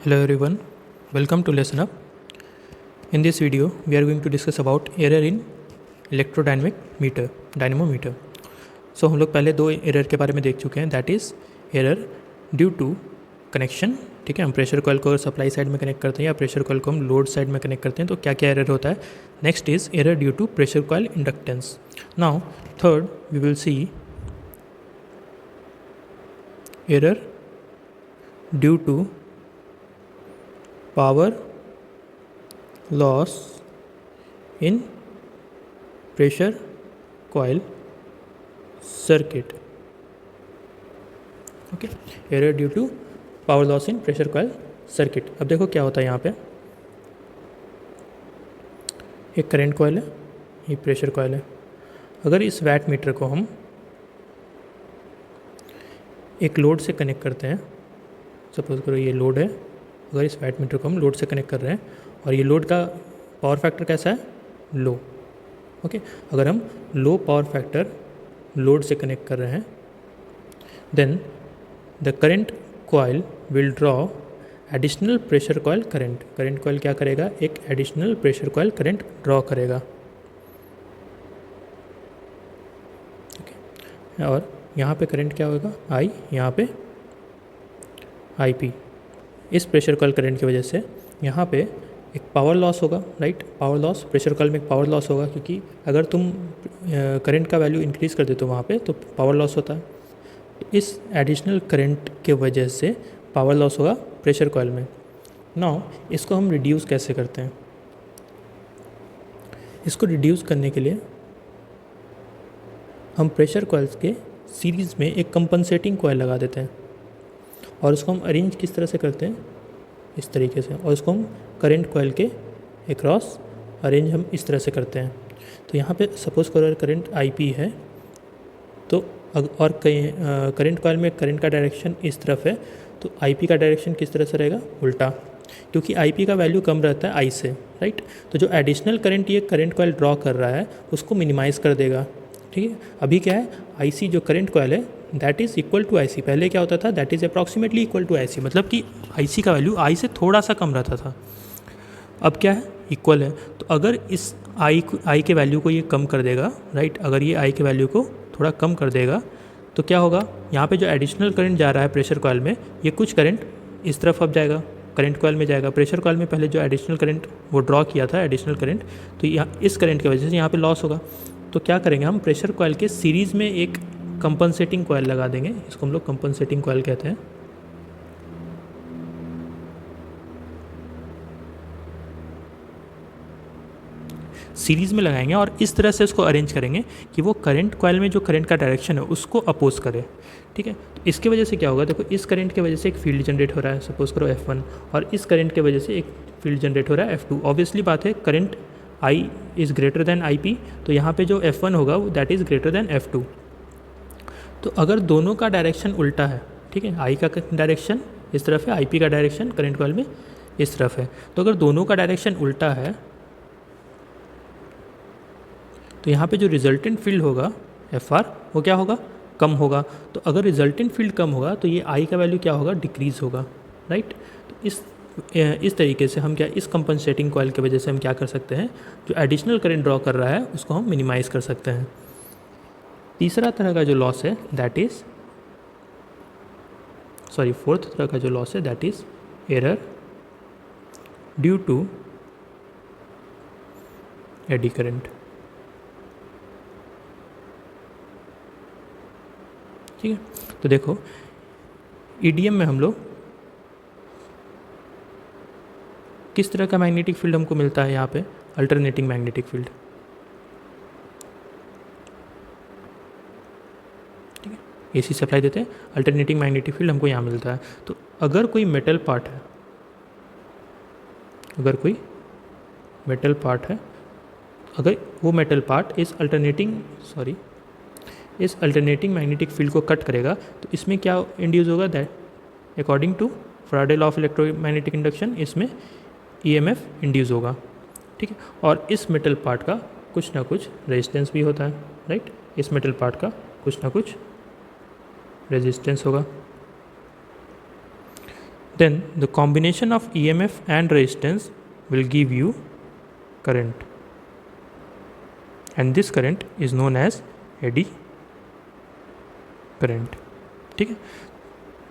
Hello everyone, welcome to Lesson Up. In this video, we are going to discuss about error in electrodynamic meter, dynamometer. So हम लोग पहले दो error के बारे में देख चुके हैं, that is error due to connection. ठीक है, हम प्रेशर कॉइल को अगर सप्लाई साइड में कनेक्ट करते हैं या प्रेशर कॉइल को हम लोड साइड में कनेक्ट करते हैं तो क्या क्या एरर होता है. Next is error due to pressure coil inductance. Now third we will see error due to power loss in pressure coil circuit. Okay, error due to power loss in pressure coil circuit. अब देखो क्या होता है यहाँ पे. एक current coil है, ये प्रेशर कॉइल है. अगर इस वैट मीटर को हम एक लोड से कनेक्ट करते हैं, सपोज करो ये लोड है, अगर इस वैट मीटर को हम लोड से कनेक्ट कर रहे हैं और ये लोड का पावर फैक्टर कैसा है, लो. ओके, अगर हम लो पावर फैक्टर लोड से कनेक्ट कर रहे हैं then the current coil will draw additional pressure coil current. Current coil क्या करेगा, एक additional pressure coil current draw करेगा. ओके, और यहाँ पे करंट क्या होगा, आई, यहाँ पे आई पी. इस प्रेशर कॉइल करंट की वजह से यहाँ पे एक पावर लॉस होगा, right. Power loss, pressure coil में एक पावर लॉस होगा क्योंकि अगर तुम करंट का वैल्यू इंक्रीज़ कर देते हो वहाँ पे तो पावर लॉस होता है. इस एडिशनल करंट के वजह से पावर लॉस होगा प्रेशर कॉइल में. नाउ इसको हम रिड्यूस कैसे करते हैं. इसको रिड्यूस करने के लिए हम प्रेशर कॉइल्स के सीरीज़ में एक कंपनसेटिंग कॉइल लगा देते हैं और उसको हम अरेंज किस तरह से करते हैं, इस तरीके से, और उसको हम करंट कॉइल के अक्रॉस अरेंज हम इस तरह से करते हैं. तो यहाँ पे सपोज करो करंट आईपी है तो और करंट कॉइल में करंट का डायरेक्शन इस तरफ है तो आईपी का डायरेक्शन किस तरह से रहेगा, उल्टा, क्योंकि आईपी का वैल्यू कम रहता है आई से, राइट. तो जो एडिशनल करंट ये करंट कॉइल ड्रॉ कर रहा है उसको मिनिमाइज़ कर देगा. ठीक है, अभी क्या है, आईसी जो करंट कॉइल है that is equal to IC. पहले क्या होता था, that is approximately equal to IC, मतलब कि आईसी का वैल्यू आई से थोड़ा सा कम रहता था. अब क्या है, इक्वल है. तो अगर इस आई के वैल्यू को ये कम कर देगा, राइट, अगर ये आई के वैल्यू को थोड़ा कम कर देगा तो क्या होगा, यहाँ पे जो एडिशनल करंट जा रहा है प्रेशर कॉइल में, ये कुछ करंट इस तरफ अब जाएगा, करंट कॉइल में जाएगा. प्रेशर कॉइल में पहले जो एडिशनल करंट वो ड्रॉ किया था एडिशनल करंट, तो यहाँ इस करंट की वजह से यहाँ पे लॉस होगा. तो क्या करेंगे, हम प्रेशर कॉइल के सीरीज़ में एक कंपनसेटिंग कॉइल लगा देंगे. इसको हम लोग कंपनसेटिंग कॉइल कहते हैं. सीरीज़ में लगाएंगे और इस तरह से उसको अरेंज करेंगे कि वो करंट कॉइल में जो करंट का डायरेक्शन है उसको अपोज करे. ठीक है, तो इसके वजह से क्या होगा, देखो इस करंट की वजह से एक फील्ड जनरेट हो रहा है, सपोज करो F1, और इस करंट की वजह से एक फील्ड जनरेट हो रहा है F2. ऑब्वियसली बात है, current I is greater than IP, तो यहाँ पे जो F1 होगा वो that is greater than F2. तो अगर दोनों का डायरेक्शन उल्टा है, ठीक है, आई का डायरेक्शन इस तरफ है, आईपी का डायरेक्शन करंट कॉइल में इस तरफ है, तो अगर दोनों का डायरेक्शन उल्टा है तो यहाँ पे जो रिजल्टेंट फील्ड होगा एफ आर वो क्या होगा, कम होगा. तो अगर रिजल्टेंट फील्ड कम होगा तो ये आई का वैल्यू क्या होगा, डिक्रीज़ होगा, राइट. तो इस तरीके से हम क्या, इस कंपनसेटिंग कॉइल की वजह से हम क्या कर सकते हैं, जो एडिशनल करंट ड्रॉ कर रहा है उसको हम मिनिमाइज़ कर सकते हैं. तीसरा तरह का जो लॉस है दैट इज़, सॉरी, फोर्थ तरह का जो लॉस है that is error due to eddy current. ठीक है, तो देखो ईडीएम में हम लोग किस तरह का मैग्नेटिक फील्ड हमको मिलता है, यहाँ पे अल्टरनेटिंग मैग्नेटिक फील्ड. ठीक है, एसी सप्लाई देते हैं, अल्टरनेटिंग मैग्नेटिक फील्ड हमको यहाँ मिलता है. तो अगर कोई मेटल पार्ट है, अगर कोई मेटल पार्ट है, अगर वो मेटल पार्ट इस अल्टरनेटिंग मैग्नेटिक फील्ड को कट करेगा तो इसमें क्या इंड्यूस होगा, that according to Faraday law of electromagnetic induction इसमें ईएमएफ इंड्यूस होगा. ठीक है, और इस मेटल पार्ट का कुछ ना कुछ रेजिस्टेंस भी होता है, राइट. इस मेटल पार्ट का कुछ ना कुछ रेजिस्टेंस होगा. then the combination of EMF and resistance will give you current, and this current is known as AD current. ठीक है,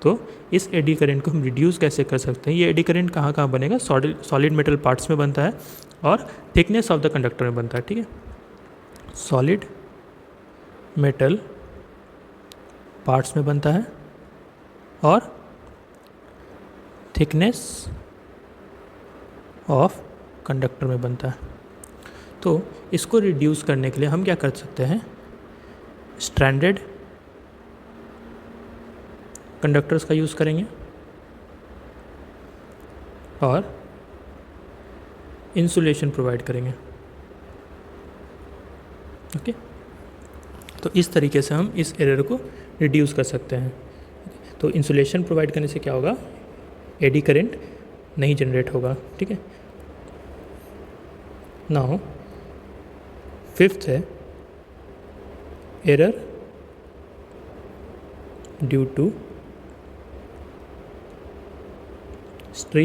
तो इस एडी करंट को हम रिड्यूस कैसे कर सकते हैं? ये एडी करंट कहाँ कहाँ बनेगा? सॉलिड मेटल पार्ट्स में बनता है और थिकनेस ऑफ द कंडक्टर में बनता है। ठीक है, सॉलिड मेटल पार्ट्स में बनता है और थिकनेस ऑफ कंडक्टर में बनता है। तो इसको रिड्यूस करने के लिए हम क्या कर सकते हैं? स्ट्रैंडेड कंडक्टर्स का यूज़ करेंगे और इंसुलेशन प्रोवाइड करेंगे। ओके, तो इस तरीके से हम इस एरर को रिड्यूस कर सकते हैं। तो इंसुलेशन प्रोवाइड करने से क्या होगा? एडी करंट नहीं जनरेट होगा। ठीक है, नाउ फिफ्थ है error due to stray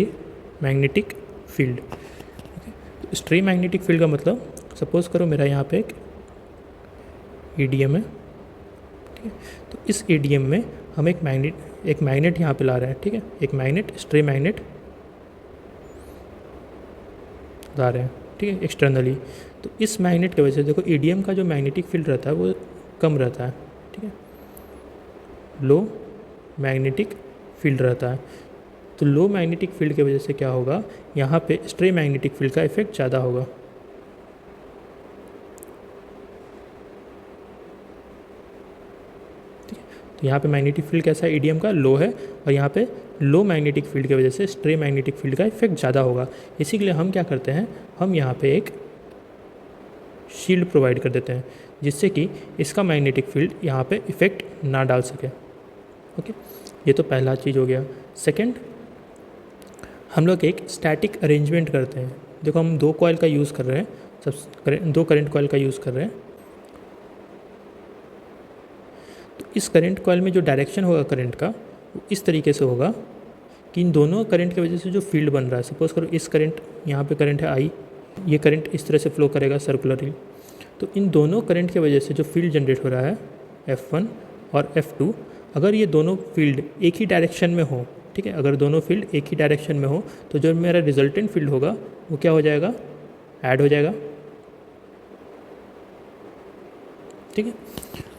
magnetic field. Stray magnetic field का मतलब, सपोज करो मेरा यहाँ पे एक ईडीएम है। ठीक है, तो इस ईडीएम में हम एक मैग्नेट यहाँ पे ला रहे हैं। ठीक है, एक मैग्नेट, स्ट्रे मैग्नेट ला रहे हैं। ठीक है, एक्सटर्नली। तो इस मैग्नेट की वजह से देखो ईडीएम का जो मैग्नेटिक फील्ड रहता है वो कम रहता है। ठीक है, लो मैग्नेटिक फील्ड रहता है। तो लो मैग्नेटिक फील्ड की वजह से क्या होगा? यहाँ पे स्ट्रे मैग्नेटिक फील्ड का इफेक्ट ज़्यादा होगा। ठीक है, तो यहाँ पे मैग्नेटिक फील्ड कैसा है? ईडीएम का लो है, और यहाँ पे लो मैग्नेटिक फील्ड की वजह से स्ट्रे मैग्नेटिक फील्ड का इफेक्ट ज़्यादा होगा। इसी के लिए हम क्या करते हैं? हम यहाँ पे एक शील्ड प्रोवाइड कर देते हैं जिससे कि इसका मैग्नेटिक फील्ड यहाँ पे इफेक्ट ना डाल सके। ओके, ये तो पहला चीज़ हो गया। सेकंड, हम लोग एक स्टैटिक अरेंजमेंट करते हैं। देखो हम दो कॉइल का यूज़ कर रहे हैं, दो करंट कॉइल का यूज़ कर रहे हैं। तो इस करंट कॉइल में जो डायरेक्शन होगा करंट का, वो इस तरीके से होगा कि इन दोनों करंट की वजह से जो फील्ड बन रहा है, सपोज करो इस करंट, यहाँ पे करंट है आई, ये करंट इस तरह से फ्लो करेगा सर्कुलरली। तो इन दोनों करंट की वजह से जो फील्ड जनरेट हो रहा है F1 और F2, अगर ये दोनों फील्ड एक ही डायरेक्शन में हो, ठीक है, अगर दोनों फील्ड एक ही डायरेक्शन में हो, तो जो मेरा रिजल्टेंट फील्ड होगा वो क्या हो जाएगा? ऐड हो जाएगा। ठीक है,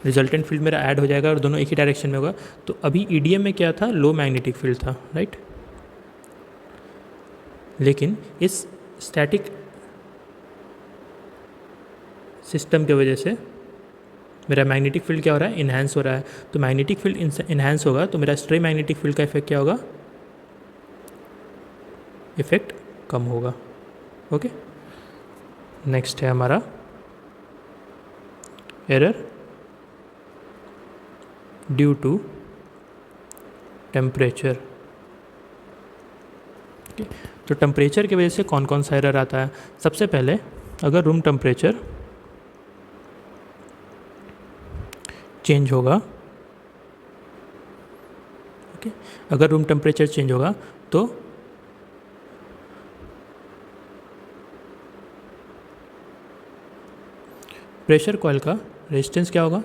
रिजल्टेंट फील्ड मेरा ऐड हो जाएगा और दोनों एक ही डायरेक्शन में होगा। तो अभी ईडीएम में क्या था? लो मैग्नेटिक फील्ड था, राइट। लेकिन इस स्टैटिक सिस्टम की वजह से मेरा मैग्नेटिक फील्ड क्या हो रहा है? इन्हांस हो रहा है। तो मैग्नेटिक फील्ड इन्हांस होगा तो मेरा स्ट्रे मैग्नेटिक फील्ड का इफेक्ट क्या होगा? इफेक्ट कम होगा। ओके, नेक्स्ट है हमारा एरर ड्यू टू टेम्परेचर। तो टेम्परेचर की वजह से कौन कौन सा एरर आता है? सबसे पहले, अगर रूम टेम्परेचर चेंज होगा, ओके, अगर रूम टेम्परेचर चेंज होगा तो प्रेशर कॉइल का रेजिस्टेंस क्या होगा?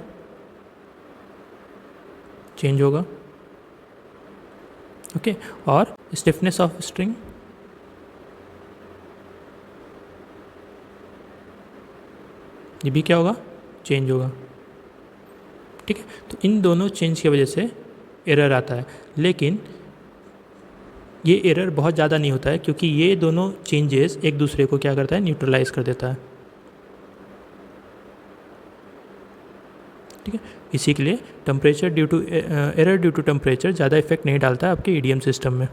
चेंज होगा। ओके, और स्टिफनेस ऑफ स्ट्रिंग, ये भी क्या होगा? चेंज होगा। ठीक है, तो इन दोनों चेंज की वजह से एरर आता है। लेकिन ये एरर बहुत ज़्यादा नहीं होता है क्योंकि ये दोनों चेंजेस एक दूसरे को क्या करता है? न्यूट्रलाइज कर देता है। ठीक है, इसी के लिए temperature due to error due to temperature ज़्यादा इफेक्ट नहीं डालता है आपके ईडीएम सिस्टम में।